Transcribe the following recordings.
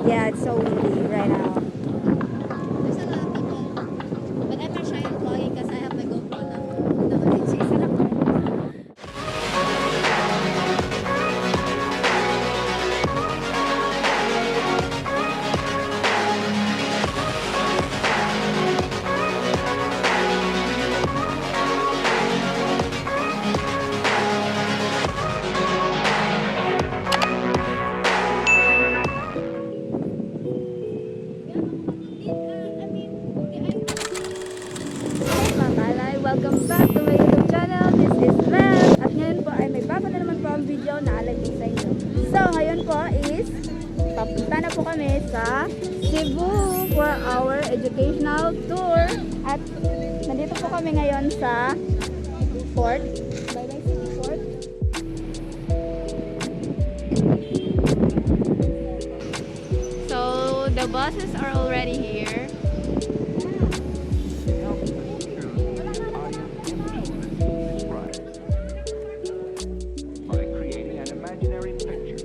Yeah, it's so windy right now. There's a lot of people. But I'm not shy in vlogging because I have my GoPro now. Isa lang. Hey mga kalay, welcome back to my YouTube channel. This is Lam. At ngayon po ay may bago na naman po ang video na alagay sa inyo. So ngayon po is papunta na po kami sa Cebu for our educational tour. At nandito po kami ngayon sa Port. Bye-bye City Port. So the buses are already here. By creating an imaginary picture.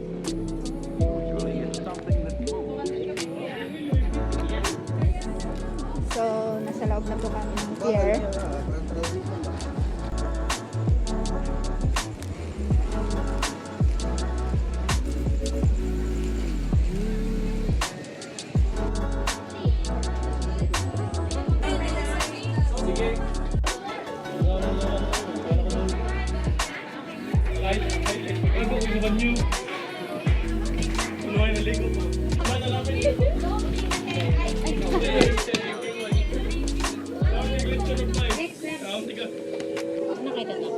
Usually it's something that moves. So nasa loob na po kami ng pier. Nakita niyo.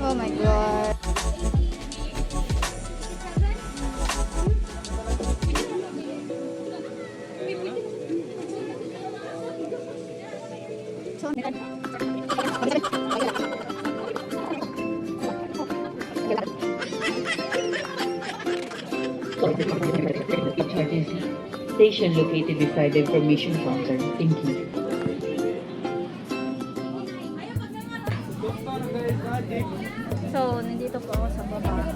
Oh my god. Charges. Station located beside the information counter. Thank you. So, nandito po ako sa baba.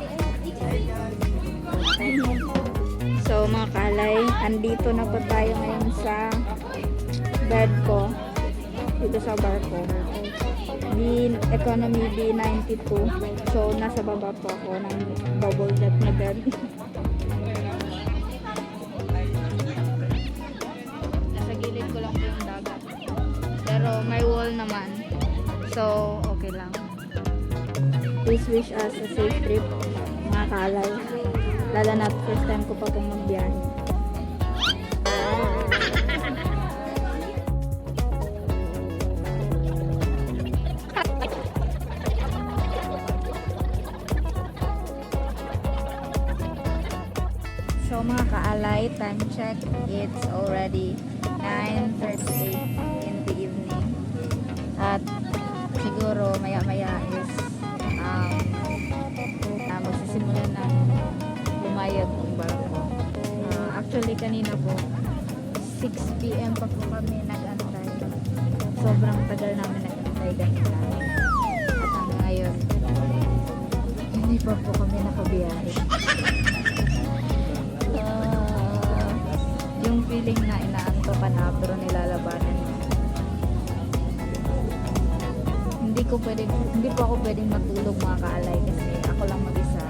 So, mga kalay, andito na po tayo ngayon sa bed ko. Dito sa bar ko. Economy B92. So, nasa baba po ako ng double deck na bed. Nasa gilid ko lang po yung dagat. Pero may wall naman. So, okay lang. Please wish us a safe trip, mga kalay. Lalo na first time ko pa pong magbiyahe. So mga kaalay, time check, it's already 9:38 in the evening. At siguro maya-maya is magsisimula ng lumayag ng barko. Actually kanina po 6 PM pa po kami nag-antay. Sobrang tagal namin nag-antay kanina. At hanggang ngayon hindi pa po kami nakabiyahe. Yung feeling na inaanto ka na pero nilalabanan mo. Hindi po ako pwedeng matulog mga kaalay kasi ako lang mag-isa.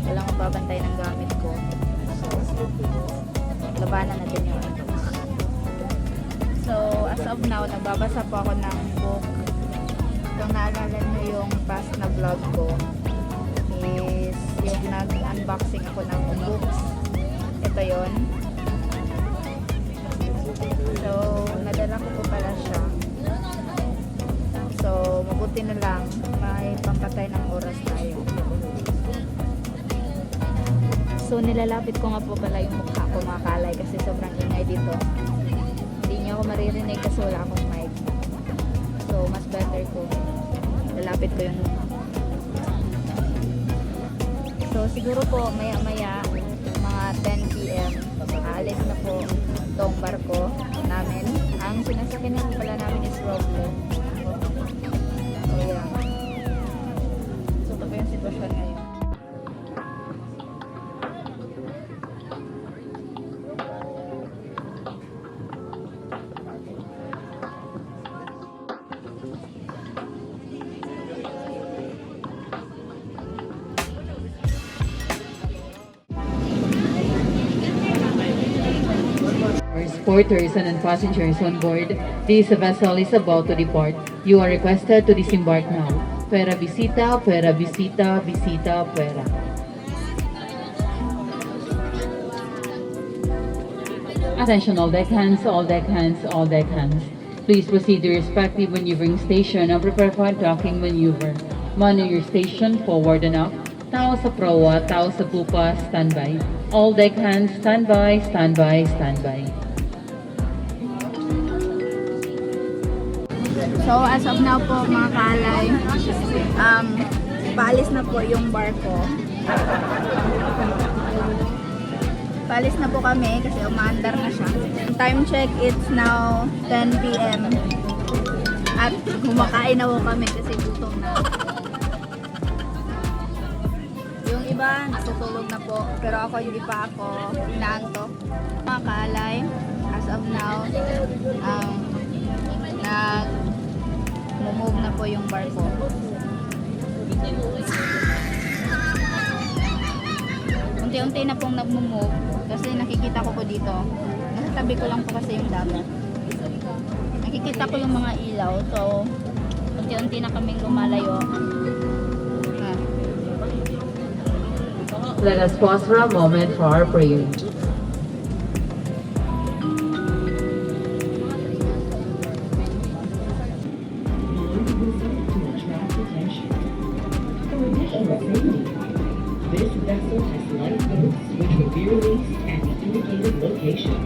Walang mababantay ng gamit ko. So, labanan natin yung ito. So, as of now, nagbabasa po ako ng book. Kung naalala nyo yung past na vlog ko is yung nag-unboxing ako ng books. Ito yon. So, nadala ko po pala siya. So, mabuti nilalapit ko nga po pala yung mukha ko mga kalay kasi sobrang ingay dito. Hindi niyo ako maririnig kasi wala akong mic. So, mas better ko lalapit ko yung mukha. So, siguro po maya-maya mga 10 PM aalis na po itong barko namin. Ang sinasakyan na pala namin is Roblo. So, yeah. So, ito po yung sitwasyon ngayon. Porters and passengers on board, this vessel is about to depart. You are requested to disembark now. Fuera visita, fuera visita, visita, fuera. Attention all deck hands, all deck hands, all deck hands. Please proceed to your respective maneuvering station and prepare for docking maneuver. Man your station, forward and up. Tao sa proa, tao sa pupa, standby. All deck hands, standby, standby, standby. So, as of now po mga kalay, paalis na po yung barko. Paalis na po kami kasi umaandar na siya. Time check, it's now 10 PM. At kumakain na po kami kasi gutom na. Yung iba, natutulog na po. Pero ako, hindi pa ako inaantok. Mga kalay, as of now, nag-move na po yung barko. Unti-unti na pong nag-move kasi nakikita ko po dito. Nasa tabi ko lang po kasi yung dagat. Nakikita ko yung mga ilaw. So, unti-unti na kaming lumalayo. Let us pause for a moment for our prayer. This vessel has lifeboats which will be released at the indicated location.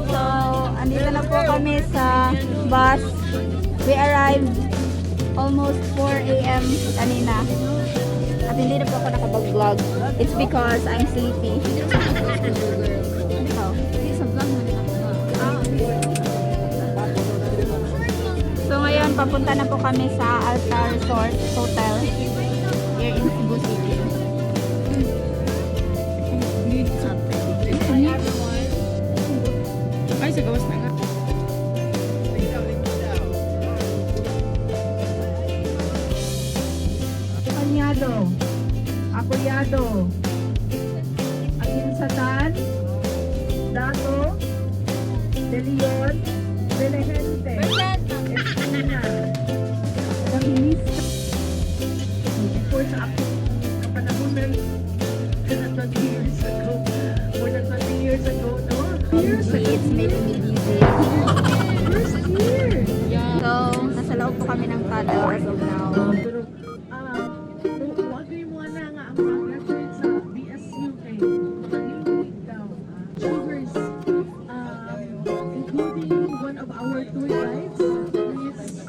So, andito na po kami sa bus. We arrived almost 4 AM kanina. At hindi na po ako nakapag-vlog. It's because I'm sleepy. So, ngayon, papunta na po kami sa Alta Resort Hotel here in Cebu City. Ay, sa gawas na nga. Kanyado, Apoyado, Aginsatan, Before sa ako, kapanahunan, 20 years ago, more than 20 years ago, no? Years ago. It's making me dizzy. First year. So, nasa loob po kami ng tunnel as of now. Pero, huwag kayo muna nga ang mga graduate sa BSU kayo. Mag-iwig daw. Tours, including one of our tour guides, is,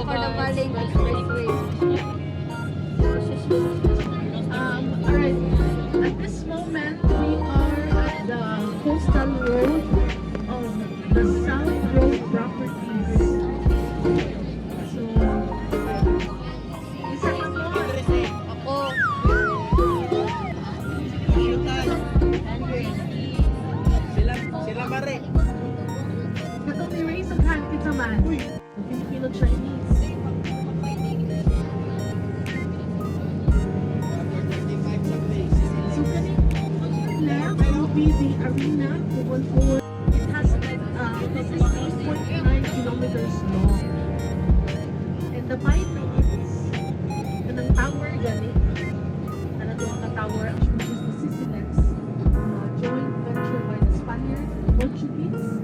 For the Baling Expressway. alright, at this moment, we are at the coastal road of the South Road Properties. So, isa pa mo. Ako. Katong ni-raise ang hand kita man. Filipino-Chinese. So, left will be the arena tungkol po. It has, this is 8.9 kilometers long. And the pylons, kanang tower gani, kanang doon ka tower, ang which is the Sisilex, joint venture by the Spaniard, Portuguese,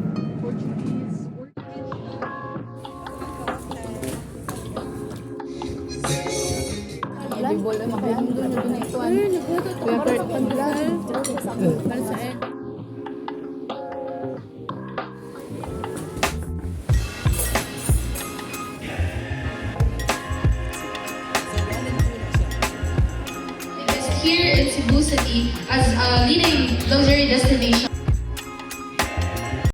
Here in Cebu City as a leading luxury destination.